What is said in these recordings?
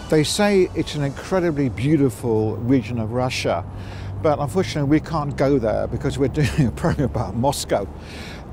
They say it's an incredibly beautiful region of Russia, but unfortunately we can't go there because we're doing a program about Moscow.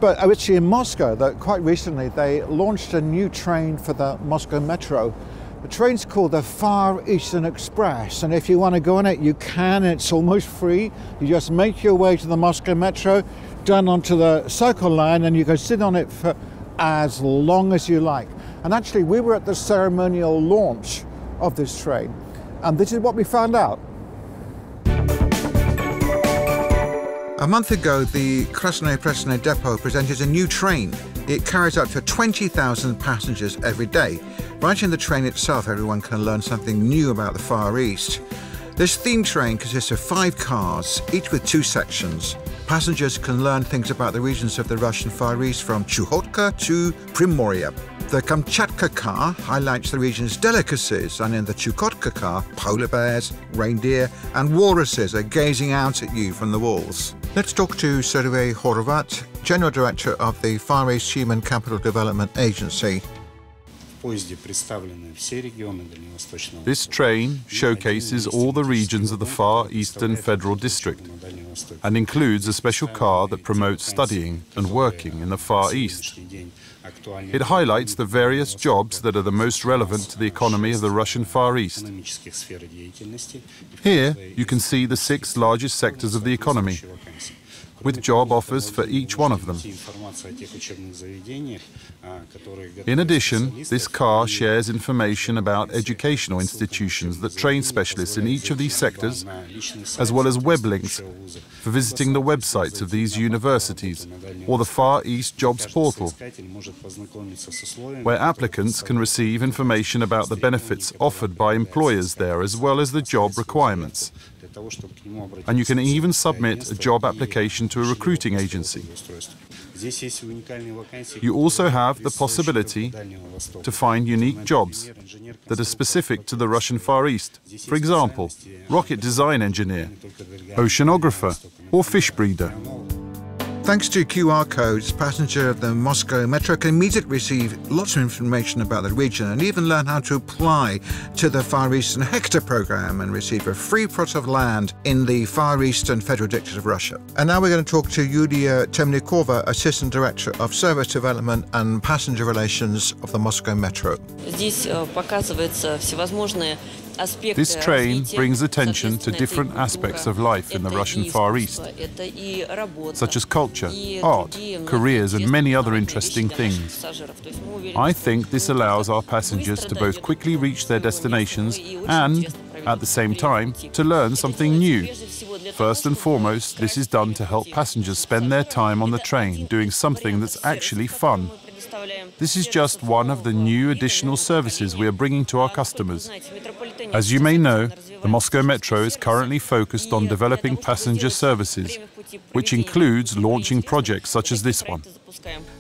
But I would say in Moscow that quite recently they launched a new train for the Moscow Metro. The train's called the Far Eastern Express, and if you want to go on it, you can. It's almost free. You just make your way to the Moscow Metro, down onto the Circle Line, and you can sit on it for as long as you like. And actually, we were at the ceremonial launch of this train, and this is what we found out. A month ago, the Krasnoye Presnoye depot presented a new train. It carries up to 20,000 passengers every day. Right in the train itself, everyone can learn something new about the Far East. This theme train consists of 5 cars, each with 2 sections. Passengers can learn things about the regions of the Russian Far East from Chukotka to Primorye. The Kamchatka car highlights the region's delicacies, and in the Chukotka car, polar bears, reindeer and walruses are gazing out at you from the walls. Let's talk to Sergey Horvat, General Director of the Far East Human Capital Development Agency. This train showcases all the regions of the Far Eastern Federal District and includes a special car that promotes studying and working in the Far East. It highlights the various jobs that are the most relevant to the economy of the Russian Far East. Here you can see the 6 largest sectors of the economy, with job offers for each one of them. In addition, this car shares information about educational institutions that train specialists in each of these sectors, as well as web links for visiting the websites of these universities or the Far East Jobs Portal, where applicants can receive information about the benefits offered by employers there, as well as the job requirements. And you can even submit a job application to a recruiting agency. You also have the possibility to find unique jobs that are specific to the Russian Far East. For example, rocket design engineer, oceanographer, or fish breeder. Thanks to QR codes, passengers of the Moscow Metro can immediately receive lots of information about the region and even learn how to apply to the Far Eastern Hector program and receive a free plot of land in the Far Eastern Federal District of Russia. And now we're going to talk to Yulia Temnikova, Assistant Director of Service Development and Passenger Relations of the Moscow Metro. This train brings attention to different aspects of life in the Russian Far East, such as culture, art, careers and many other interesting things. I think this allows our passengers to both quickly reach their destinations and, at the same time, to learn something new. First and foremost, this is done to help passengers spend their time on the train doing something that's actually fun. This is just one of the new additional services we are bringing to our customers. As you may know, the Moscow Metro is currently focused on developing passenger services, which includes launching projects such as this one.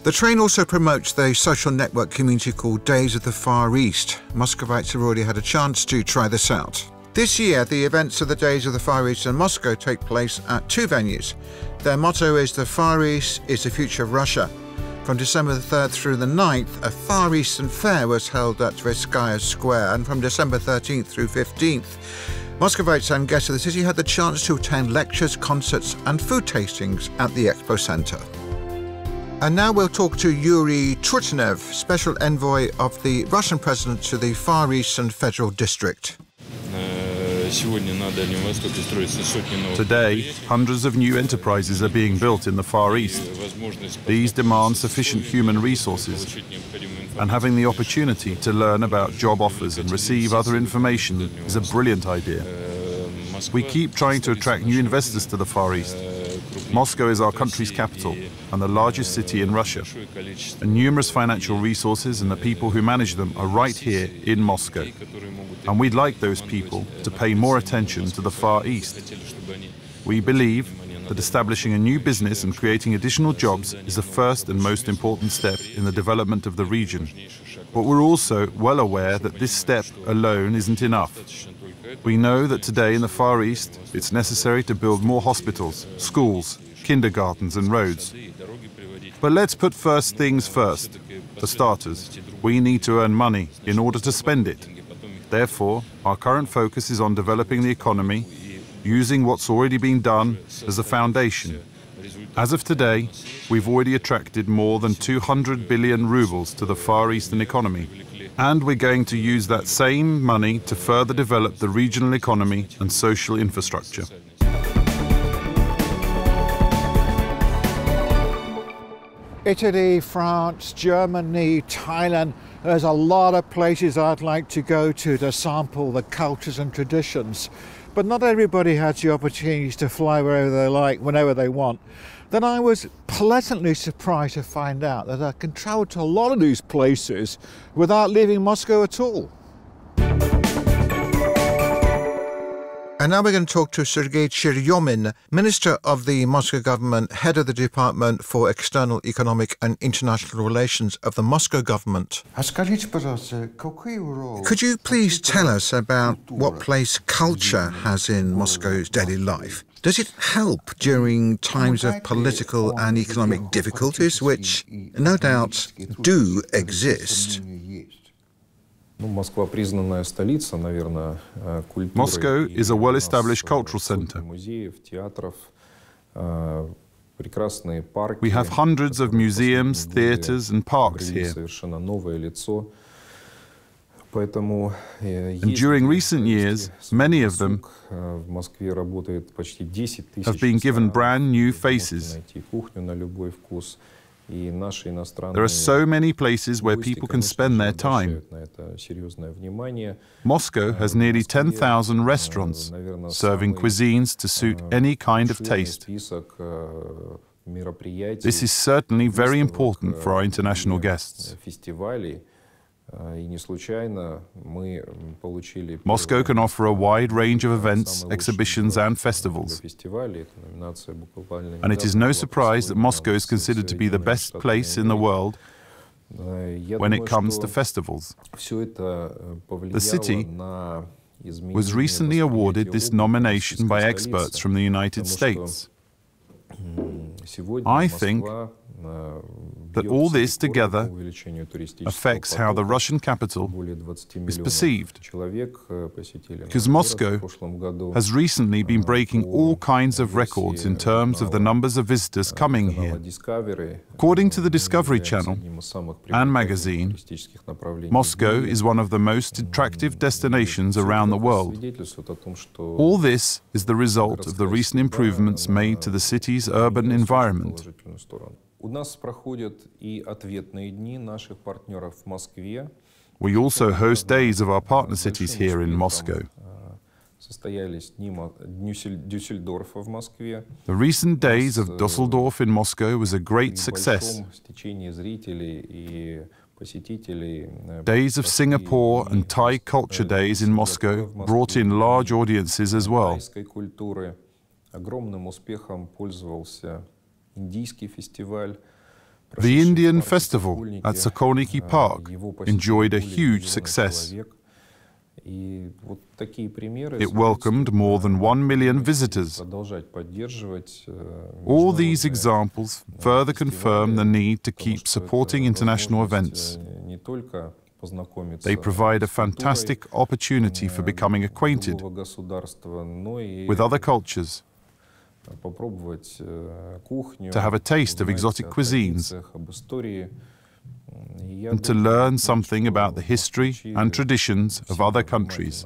The train also promotes the social network community called Days of the Far East. Muscovites have already had a chance to try this out. This year, the events of the Days of the Far East in Moscow take place at 2 venues. Their motto is "The Far East is the future of Russia." From December the 3rd through the 9th, a Far Eastern fair was held at Tverskaya Square, and from December 13th through 15th, Muscovites and guests of the city had the chance to attend lectures, concerts and food tastings at the Expo Center. And now we'll talk to Yuri Trutnev, Special Envoy of the Russian President to the Far Eastern Federal District. Today, hundreds of new enterprises are being built in the Far East. These demand sufficient human resources, and having the opportunity to learn about job offers and receive other information is a brilliant idea. We keep trying to attract new investors to the Far East. Moscow is our country's capital and the largest city in Russia, and numerous financial resources and the people who manage them are right here in Moscow. And we'd like those people to pay more attention to the Far East. We believe that establishing a new business and creating additional jobs is the first and most important step in the development of the region. But we're also well aware that this step alone isn't enough. We know that today in the Far East, it's necessary to build more hospitals, schools, kindergartens and roads. But let's put first things first. For starters, we need to earn money in order to spend it. Therefore, our current focus is on developing the economy, using what's already been done as a foundation. As of today, we've already attracted more than 200 billion rubles to the Far Eastern economy. And we're going to use that same money to further develop the regional economy and social infrastructure. Italy, France, Germany, Thailand. There's a lot of places I'd like to go to sample the cultures and traditions. But not everybody has the opportunities to fly wherever they like, whenever they want. Then I was pleasantly surprised to find out that I can travel to a lot of these places without leaving Moscow at all. And now we're going to talk to Sergei Cheryomin, Minister of the Moscow government, Head of the Department for External Economic and International Relations of the Moscow government. Could you please tell us about what place culture has in Moscow's daily life? Does it help during times of political and economic difficulties, which no doubt do exist? Moscow is a well-established cultural center. We have hundreds of museums, theaters and parks here. And during recent years, many of them have been given brand new faces. There are so many places where people can spend their time. Moscow has nearly 10,000 restaurants, serving cuisines to suit any kind of taste. This is certainly very important for our international guests. Moscow can offer a wide range of events, exhibitions and festivals. And it is no surprise that Moscow is considered to be the best place in the world when it comes to festivals. The city was recently awarded this nomination by experts from the United States. I think that all this together affects how the Russian capital is perceived, because Moscow has recently been breaking all kinds of records in terms of the numbers of visitors coming here. According to the Discovery Channel and magazine, Moscow is one of the most attractive destinations around the world. All this is the result of the recent improvements made to the city's urban environment. We also host days of our partner cities here in Moscow. The recent days of Düsseldorf in Moscow was a great success. Days of Singapore and Thai culture days in Moscow brought in large audiences as well. The Indian festival at Sokolniki Park enjoyed a huge success. It welcomed more than 1 million visitors. All these examples further confirm the need to keep supporting international events. They provide a fantastic opportunity for becoming acquainted with other cultures, to have a taste of exotic cuisines, and to learn something about the history and traditions of other countries.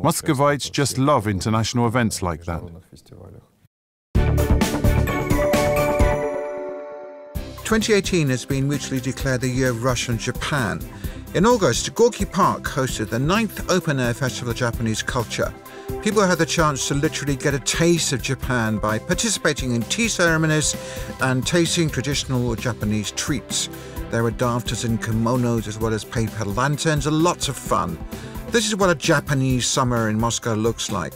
Muscovites just love international events like that. 2018 has been mutually declared the year of Russia and Japan. In August, Gorky Park hosted the 9th open-air Festival of Japanese Culture. People had the chance to literally get a taste of Japan by participating in tea ceremonies and tasting traditional Japanese treats. There were dancers in kimonos as well as paper lanterns and lots of fun. This is what a Japanese summer in Moscow looks like.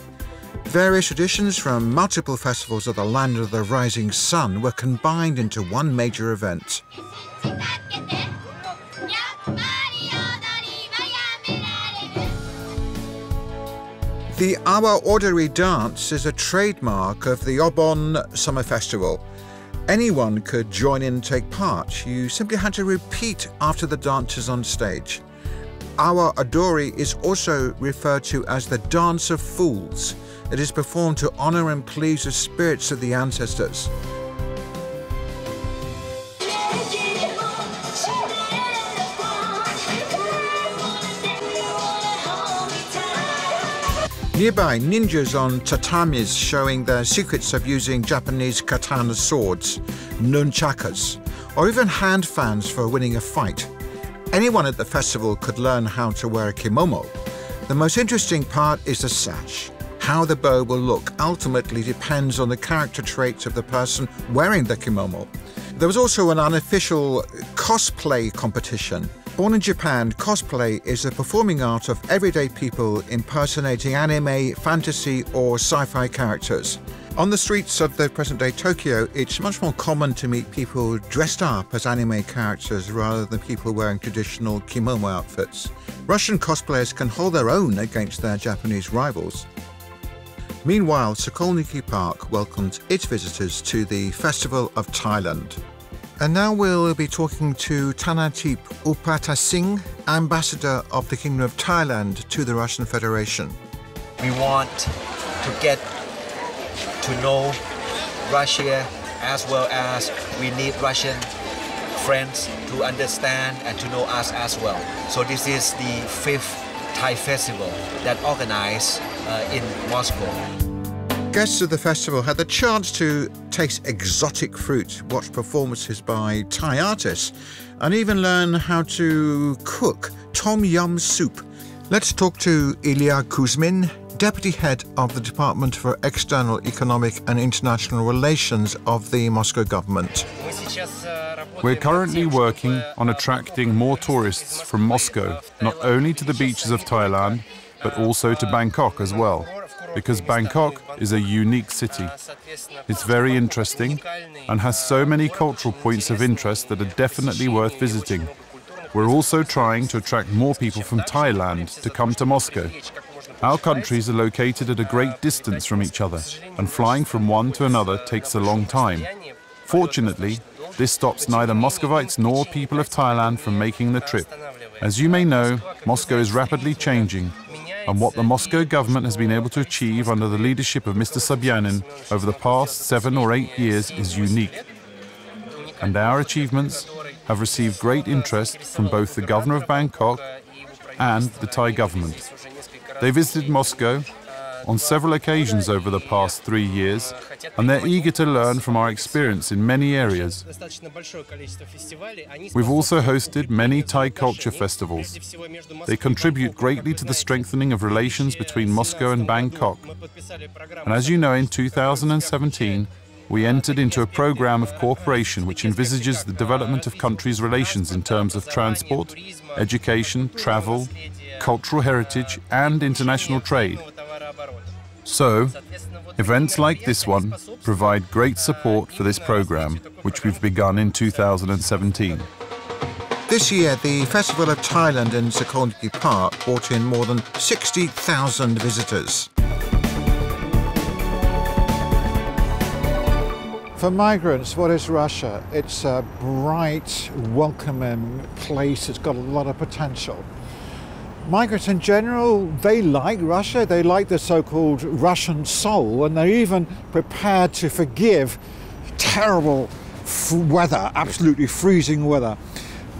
Various traditions from multiple festivals of the land of the rising sun were combined into one major event. The Awa Odori dance is a trademark of the Obon Summer Festival. Anyone could join in and take part. You simply had to repeat after the dancers on stage. Awa Odori is also referred to as the Dance of Fools. It is performed to honor and please the spirits of the ancestors. Nearby, ninjas on tatamis showing their secrets of using Japanese katana swords, nunchakas, or even hand fans for winning a fight. Anyone at the festival could learn how to wear a kimono. The most interesting part is the sash. How the bow will look ultimately depends on the character traits of the person wearing the kimono. There was also an unofficial cosplay competition. Born in Japan, cosplay is the performing art of everyday people impersonating anime, fantasy, or sci-fi characters. On the streets of the present-day Tokyo, it's much more common to meet people dressed up as anime characters rather than people wearing traditional kimono outfits. Russian cosplayers can hold their own against their Japanese rivals. Meanwhile, Sokolniki Park welcomed its visitors to the Festival of Thailand. And now we'll be talking to Thanatip Upatasinghe, Ambassador of the Kingdom of Thailand to the Russian Federation. We want to get to know Russia as well as we need Russian friends to understand and to know us as well. So this is the 5th Thai festival that organized in Moscow. Guests of the festival had the chance to taste exotic fruit, watch performances by Thai artists, and even learn how to cook tom yum soup. Let's talk to Ilya Kuzmin, Deputy Head of the Department for External Economic and International Relations of the Moscow government. We're currently working on attracting more tourists from Moscow, not only to the beaches of Thailand, but also to Bangkok as well, because Bangkok is a unique city. It's very interesting and has so many cultural points of interest that are definitely worth visiting. We're also trying to attract more people from Thailand to come to Moscow. Our countries are located at a great distance from each other, and flying from one to another takes a long time. Fortunately, this stops neither Muscovites nor people of Thailand from making the trip. As you may know, Moscow is rapidly changing, and what the Moscow government has been able to achieve under the leadership of Mr. Sobyanin over the past 7 or 8 years is unique. And our achievements have received great interest from both the governor of Bangkok and the Thai government. They visited Moscow on several occasions over the past 3 years, and they're eager to learn from our experience in many areas. We've also hosted many Thai culture festivals. They contribute greatly to the strengthening of relations between Moscow and Bangkok. And as you know, in 2017, we entered into a program of cooperation which envisages the development of countries' relations in terms of transport, education, travel, cultural heritage, and international trade. So, events like this one provide great support for this program, which we've begun in 2017. This year, the Festival of Thailand in Sokolniki Park brought in more than 60,000 visitors. For migrants, what is Russia? It's a bright, welcoming place. It's got a lot of potential. Migrants in general, they like Russia. They like the so-called Russian soul, and they're even prepared to forgive terrible weather, absolutely freezing weather.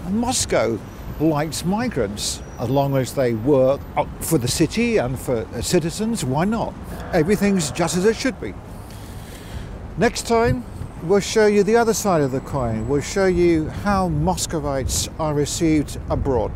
Moscow likes migrants as long as they work for the city and for citizens. Why not? Everything's just as it should be. Next time, we'll show you the other side of the coin. We'll show you how Muscovites are received abroad.